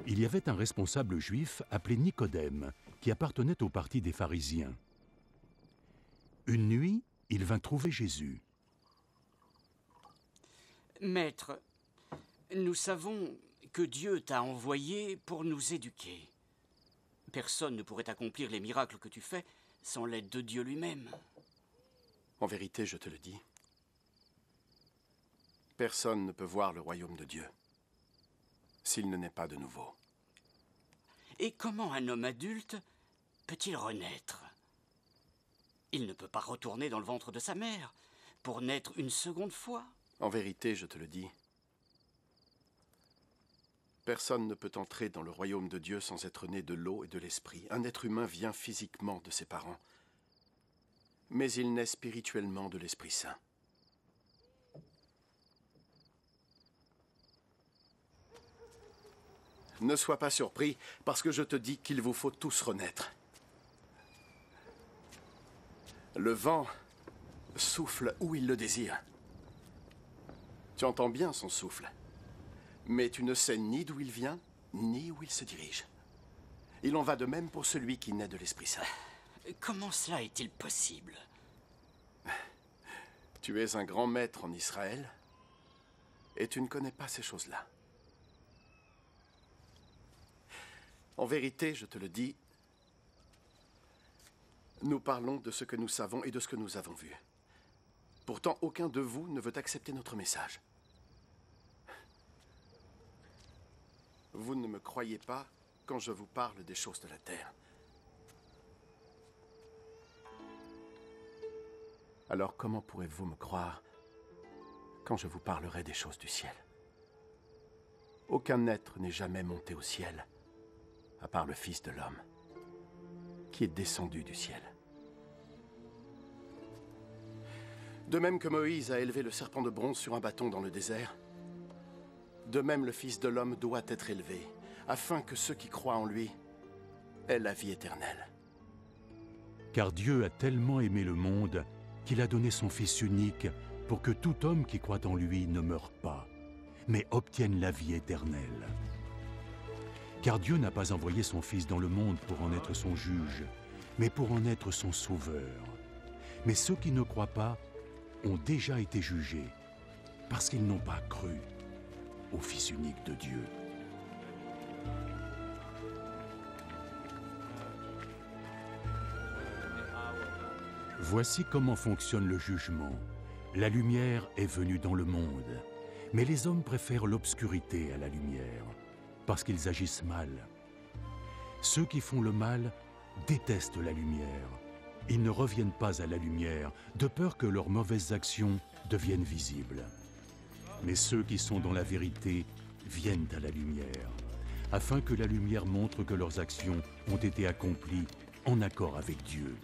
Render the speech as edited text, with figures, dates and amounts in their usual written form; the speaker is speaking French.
Il y avait un responsable juif appelé Nicodème, qui appartenait au parti des pharisiens. Une nuit, il vint trouver Jésus. « Maître, nous savons que Dieu t'a envoyé pour nous éduquer. Personne ne pourrait accomplir les miracles que tu fais sans l'aide de Dieu lui-même. » En vérité, je te le dis, personne ne peut voir le royaume de Dieu s'il ne naît pas de nouveau. Et comment un homme adulte peut-il renaître? Il ne peut pas retourner dans le ventre de sa mère pour naître une seconde fois. En vérité, je te le dis, personne ne peut entrer dans le royaume de Dieu sans être né de l'eau et de l'esprit. Un être humain vient physiquement de ses parents, mais il naît spirituellement de l'Esprit Saint. Ne sois pas surpris, parce que je te dis qu'il vous faut tous renaître. Le vent souffle où il le désire. Tu entends bien son souffle, mais tu ne sais ni d'où il vient, ni où il se dirige. Il en va de même pour celui qui naît de l'Esprit Saint. Comment cela est-il possible? Tu es un grand maître en Israël, et tu ne connais pas ces choses-là. En vérité, je te le dis, nous parlons de ce que nous savons et de ce que nous avons vu. Pourtant, aucun de vous ne veut accepter notre message. Vous ne me croyez pas quand je vous parle des choses de la terre. Alors comment pourrez-vous me croire quand je vous parlerai des choses du ciel? Aucun être n'est jamais monté au ciel, à part le Fils de l'homme, qui est descendu du ciel. De même que Moïse a élevé le serpent de bronze sur un bâton dans le désert, de même le Fils de l'homme doit être élevé, afin que ceux qui croient en lui aient la vie éternelle. Car Dieu a tellement aimé le monde qu'il a donné son Fils unique pour que tout homme qui croit en lui ne meure pas, mais obtienne la vie éternelle. Car Dieu n'a pas envoyé son Fils dans le monde pour en être son juge, mais pour en être son sauveur. Mais ceux qui ne croient pas ont déjà été jugés, parce qu'ils n'ont pas cru au Fils unique de Dieu. Voici comment fonctionne le jugement. La lumière est venue dans le monde, mais les hommes préfèrent l'obscurité à la lumière, parce qu'ils agissent mal. Ceux qui font le mal détestent la lumière. Ils ne reviennent pas à la lumière, de peur que leurs mauvaises actions deviennent visibles. Mais ceux qui sont dans la vérité viennent à la lumière, afin que la lumière montre que leurs actions ont été accomplies en accord avec Dieu.